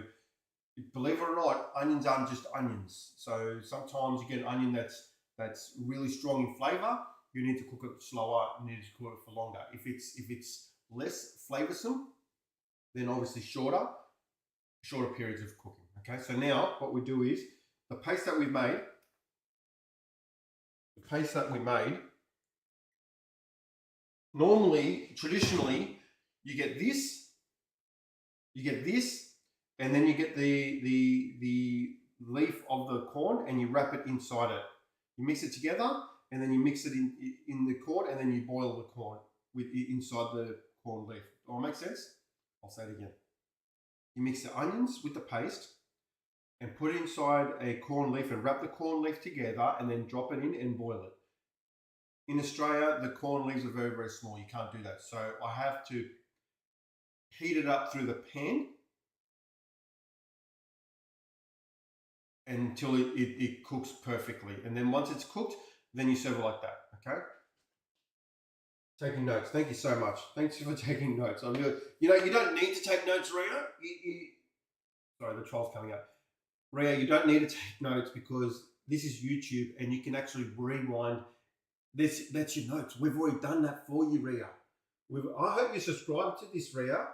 believe it or not, onions aren't just onions. So sometimes you get an onion that's really strong in flavour. You need to cook it slower. You need to cook it for longer. If it's less flavoursome, then obviously shorter periods of cooking. Okay. So now what we do is the paste that we made. Normally, traditionally, you get this, and then you get the leaf of the corn and you wrap it inside it. You mix it together and then you mix it in the corn and then you boil the corn inside the corn leaf. Does that make sense? I'll say it again. You mix the onions with the paste and put it inside a corn leaf and wrap the corn leaf together and then drop it in and boil it. In Australia, the corn leaves are very, very small. You can't do that. So I have to heat it up through the pan until it cooks perfectly. And then once it's cooked, then you serve it like that, okay? Taking notes. Thank you so much. Thanks for taking notes. I'm good. You know, you don't need to take notes, Rhea. Sorry, the troll's coming up. Rhea, you don't need to take notes because this is YouTube and you can actually rewind. That's your notes. We've already done that for you, Rhea. I hope you subscribe to this, Rhea.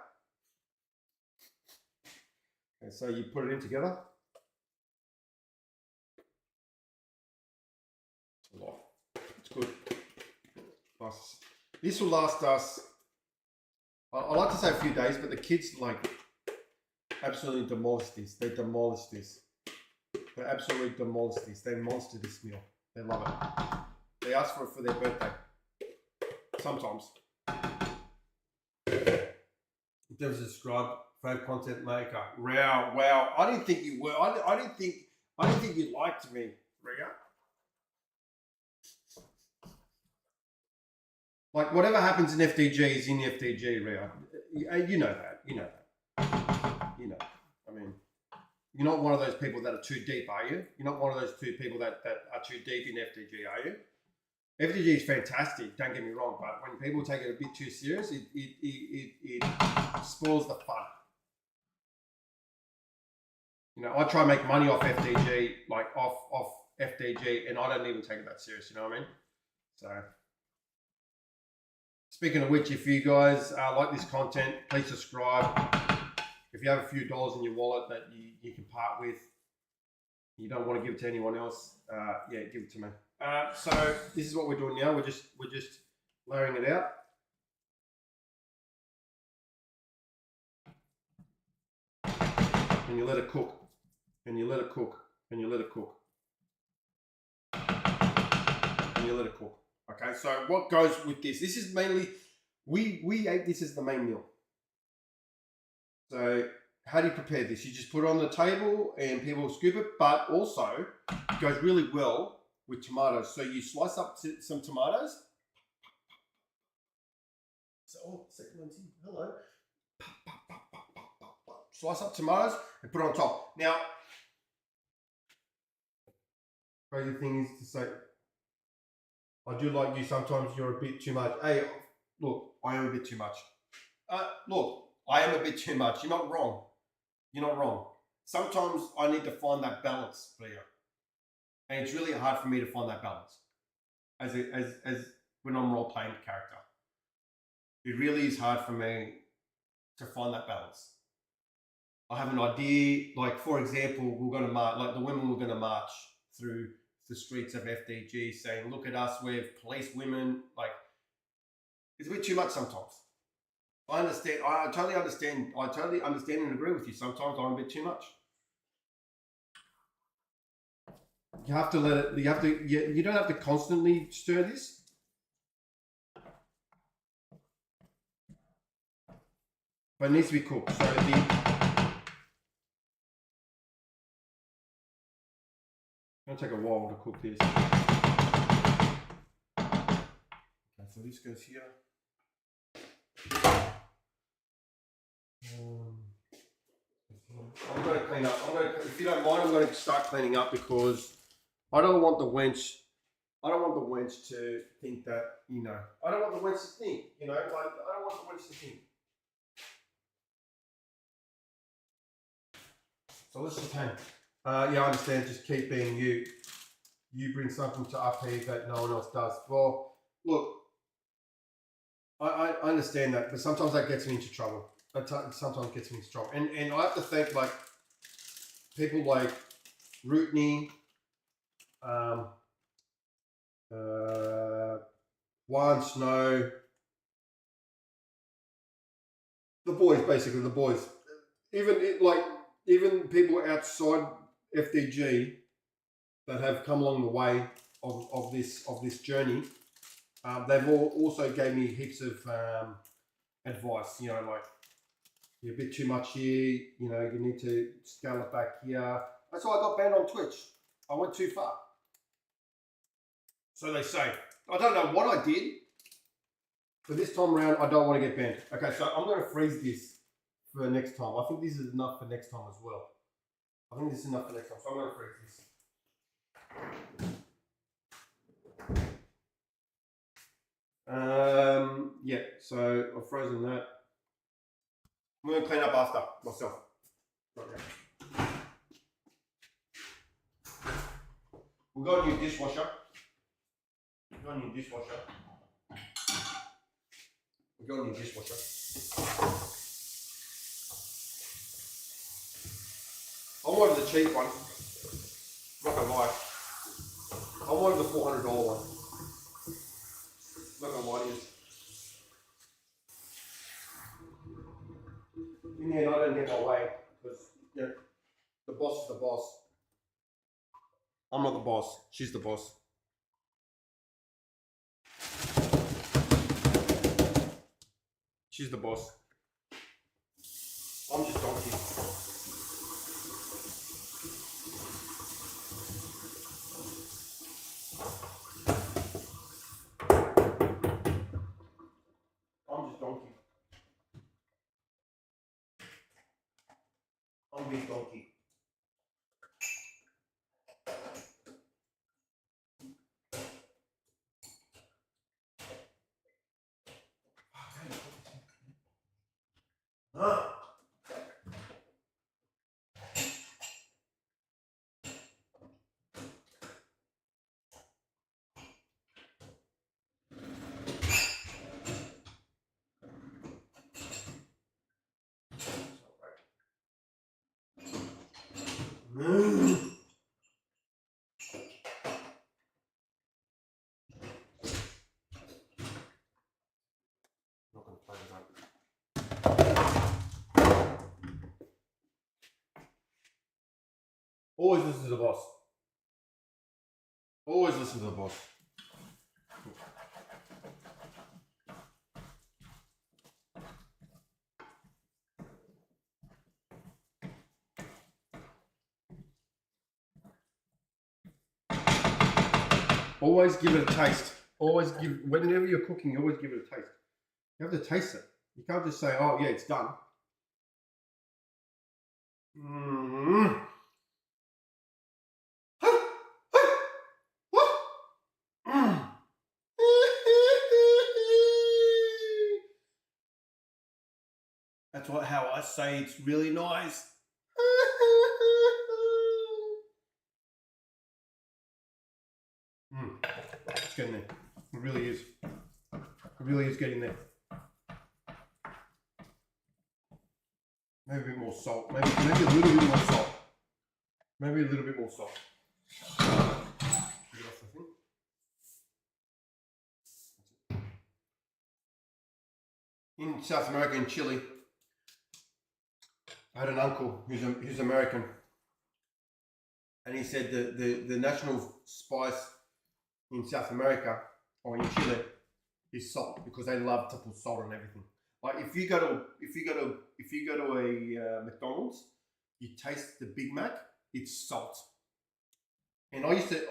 And so you put it in together. A lot. It's good. Nice. This will last us, I like to say a few days, but the kids like absolutely demolish this. They demolish this. They absolutely demolish this. They monster this meal. They love it. They ask for it for their birthday. Sometimes. There was a subscribe, favorite content maker. Wow. I didn't think you were. I didn't think you liked me, Ria. Like whatever happens in FDG is in FDG, Ria. You know that. You know. I mean, you're not one of those people that are too deep, are you? You're not one of those two people that are too deep in FDG, are you? FDG is fantastic, don't get me wrong, but when people take it a bit too serious, it spoils the fun. You know, I try and make money off FDG, like off FDG, and I don't even take it that serious, you know what I mean? So, speaking of which, if you guys like this content, please subscribe. If you have a few dollars in your wallet that you can part with, you don't want to give it to anyone else, yeah, give it to me. So this is what we're doing now. We're just layering it out. And you let it cook. And you let it cook. And you let it cook. And you let it cook. Okay, so what goes with this? This is mainly, we ate this as the main meal. So how do you prepare this? You just put it on the table and people scoop it, but also it goes really well with tomatoes. So you slice up some tomatoes. So, oh, second one's in. Hello. Slice up tomatoes and put it on top. Now, crazy thing is to say, I do like you. Sometimes you're a bit too much. Hey, look, I am a bit too much. Look, I am a bit too much. You're not wrong. You're not wrong. Sometimes I need to find that balance for you. And it's really hard for me to find that balance as when I'm role playing the character. It really is hard for me to find that balance. I have an idea, like for example, we're going to march, like the women were going to march through the streets of FDG saying, look at us, we're police women. Like, it's a bit too much sometimes. I understand, I totally understand and agree with you. Sometimes I'm a bit too much. You have to let it, you don't have to constantly stir this. But it needs to be cooked. So it's gonna take a while to cook this. Okay, so this goes here. I'm going to clean up. If you don't mind, I'm going to start cleaning up because I don't want the wench. I don't want the wench to think that, you know. I don't want the wench to think, you know. Like, I don't want the wench to think. So let's just hang. Yeah, I understand. Just keep being you. You bring something to RP that no one else does. Well, look, I understand that, but sometimes that gets me into trouble. Sometimes gets me into trouble. And I have to thank like people like Rootney, Juan Snow, the boys, basically the boys. Even people outside FDG that have come along the way of this journey, they've all also gave me heaps of advice. You know, like you're a bit too much here. You know, you need to scale it back here. That's why I got banned on Twitch. I went too far. So they say. I don't know what I did, but this time around, I don't want to get banned. Okay, so I'm going to freeze this for next time. I think this is enough for next time as well. I think this is enough for next time, so I'm going to freeze this. Yeah, so I've frozen that. I'm going to clean up after myself. Okay. We've got a new dishwasher. We've got a new dishwasher. I wanted the cheap one. Not gonna lie. I wanted the $400 one. Not gonna lie to you. In the end, I didn't get my way because you know, the boss is the boss. I'm not the boss. She's the boss. She's the boss. I'm just donkey. I'm just donkey. I'm big donkey. Ah. Not gonna play with that. Always listen to the boss. Always listen to the boss. Always give it a taste. Always give, whenever you're cooking, you always give it a taste. You have to taste it. You can't just say, oh yeah, it's done. Mm. That's how I say it's really nice. It's getting there. It really is. It really is getting there. Maybe a bit more salt. Maybe a little bit more salt. Maybe a little bit more salt. Get off the thing. In South America, in Chile, I had an uncle who's American, and he said the national spice in South America or in Chile is salt, because they love to put salt on everything. Like if you go to a McDonald's, you taste the Big Mac, it's salt. And I used to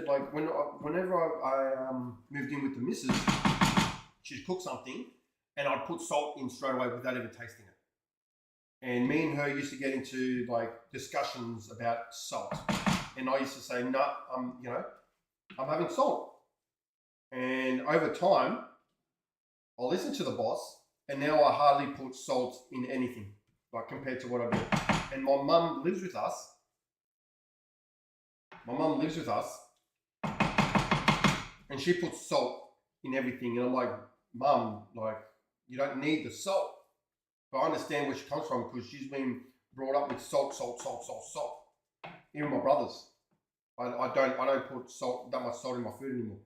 like whenever I moved in with the missus, she'd cook something, and I'd put salt in straight away without even tasting it. And me and her used to get into like discussions about salt, and I used to say, no, I'm having salt. And over time, I listened to the boss, and now I hardly put salt in anything, like compared to what I do. And my mum lives with us. And she puts salt in everything. And I'm like, Mum, like, you don't need the salt. But I understand where she comes from, because she's been brought up with salt. Even my brothers. I don't put that much salt in my food anymore.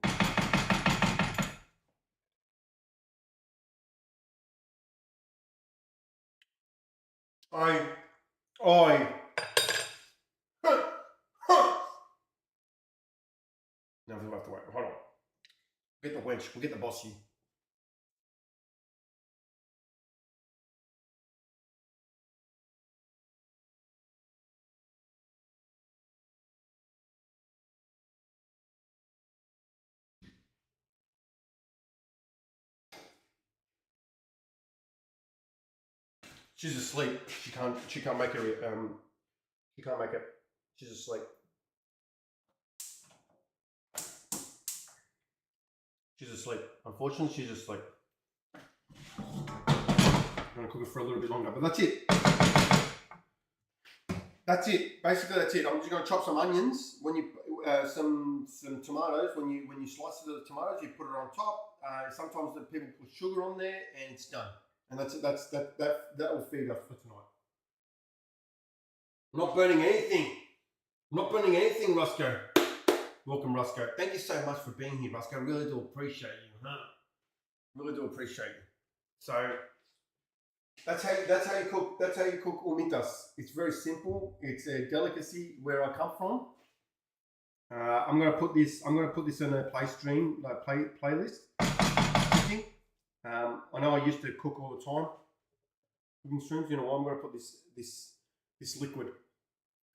Now we have to wait. Hold on. Get the wench. We'll get the boss here. She's asleep. She can't make it. She can't make it. She's asleep. She's asleep. Unfortunately, she's asleep. I'm gonna cook it for a little bit longer, but that's it. That's it. Basically, that's it. I'm just gonna chop some onions. When you some tomatoes. When you slice the tomatoes, you put it on top. Sometimes the people put sugar on there, and it's done. And that's it. That will feed us for tonight. I'm not burning anything. I'm not burning anything, Roscoe. Welcome, Roscoe. Thank you so much for being here, Roscoe. I really do appreciate you, huh? Really do appreciate you. So that's how you cook humitas. It's very simple. It's a delicacy where I come from. I'm gonna put this in a playlist. I know I used to cook all the time, cooking streams. You know what? I'm going to put this liquid.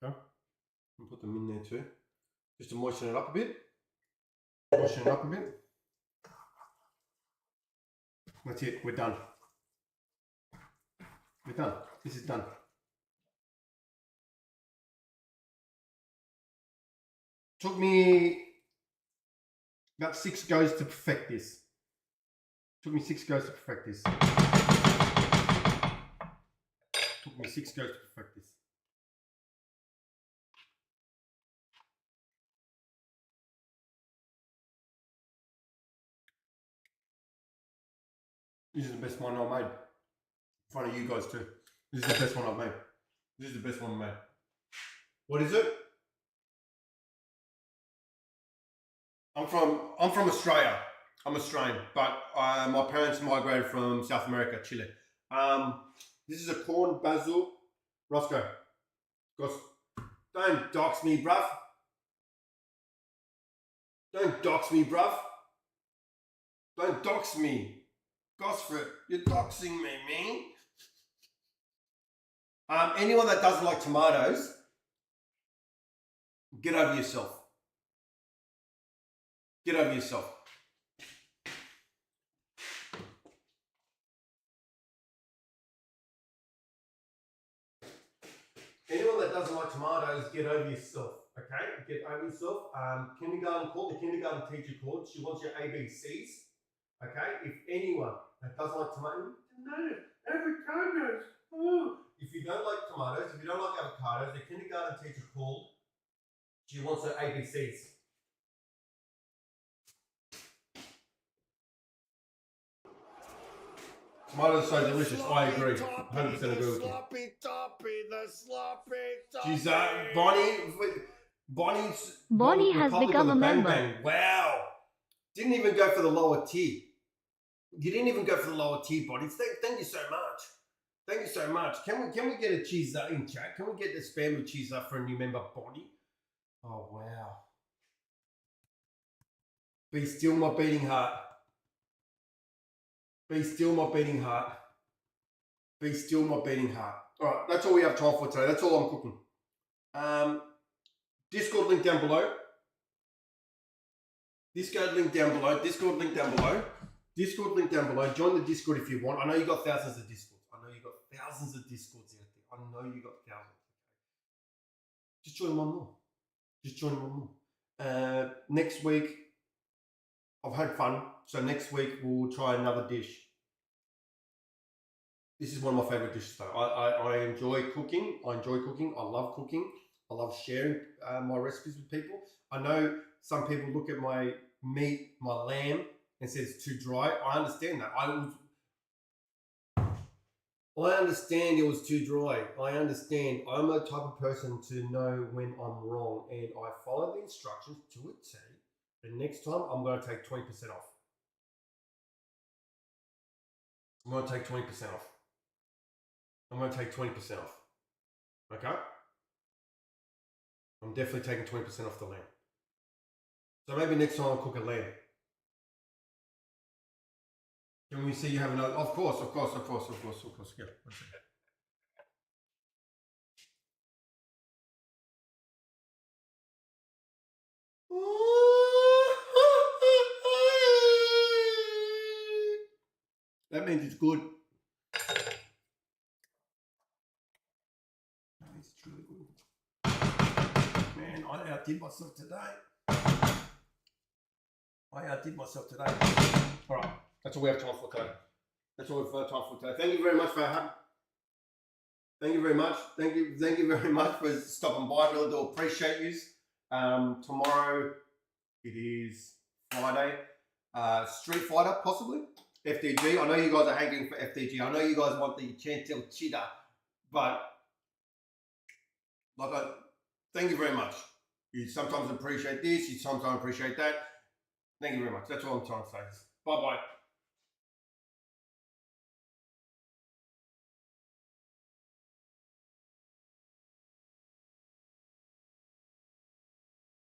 Okay, and put them in there too, just to moisten it up a bit. Moisten it up a bit. That's it. We're done. We're done. This is done. Took me about 6 goes to perfect this. Took me 6 goes to perfect this. Took me 6 goes to perfect this. This is the best one I've made. In front of you guys too. This is the best one I've made. This is the best one I've made. What is it? I'm from Australia. I'm Australian, but my parents migrated from South America, Chile. This is a corn basil. Roscoe, don't dox me, bruv. Don't dox me, bruv. Don't dox me. Gosford, you're doxing me, man. Anyone that doesn't like tomatoes, get over yourself. Get over yourself. Anyone that doesn't like tomatoes, get over yourself. Okay? Get over yourself. Kindergarten called, the kindergarten teacher called. She wants your ABCs. Okay? If anyone that doesn't like tomatoes, avocados. Oh. If you don't like tomatoes, if you don't like avocados, the kindergarten teacher called. She wants her ABCs. Tomatoes are so delicious. I agree. 100% agree with you. Sloppy toppy, the sloppy toppy. She's Bonnie has Republic become of the a Bang member. Bang. Wow. Didn't even go for the lower tier. You didn't even go for the lower tier, Bonnie. Thank you so much. Thank you so much. Can we get a cheese in chat? Can we get the spam with cheese for a new member, Bonnie? Oh wow. Be still my beating heart. Be still my beating heart. Be still my beating heart. All right, that's all we have time for today. That's all I'm cooking. Discord link down below. Discord link down below. Discord link down below. Discord link down below. Join the Discord if you want. I know you got thousands of Discords. I know you got thousands of Discords out there. I know you got thousands. Just join one more. Just join one more. Next week, I've had fun. So next week we'll try another dish. This is one of my favorite dishes though. I enjoy cooking. I love cooking. I love sharing my recipes with people. I know some people look at my meat, my lamb, and say it's too dry. I understand that. I understand it was too dry. I understand. I'm the type of person to know when I'm wrong, and I follow the instructions to a T. And next time, I'm going to take 20% off. I'm going to take 20% off. I'm going to take 20% off. Okay? I'm definitely taking 20% off the lamb. So maybe next time I'll cook a lamb. Can we see you have another? Of course. Yeah, one second. That means it's good. It's really good. Man, I outdid myself today. All right, that's all we have time for today. Thank you very much for having. Thank you very much. Thank you very much for stopping by. I really do appreciate you. Tomorrow it is Friday. Street Fighter, possibly. FDG. I know you guys are hankering for FDG. I know you guys want the Chantel Cheetah, but thank you very much. You sometimes appreciate this, you sometimes appreciate that. Thank you very much. That's all I'm trying to say. Bye-bye.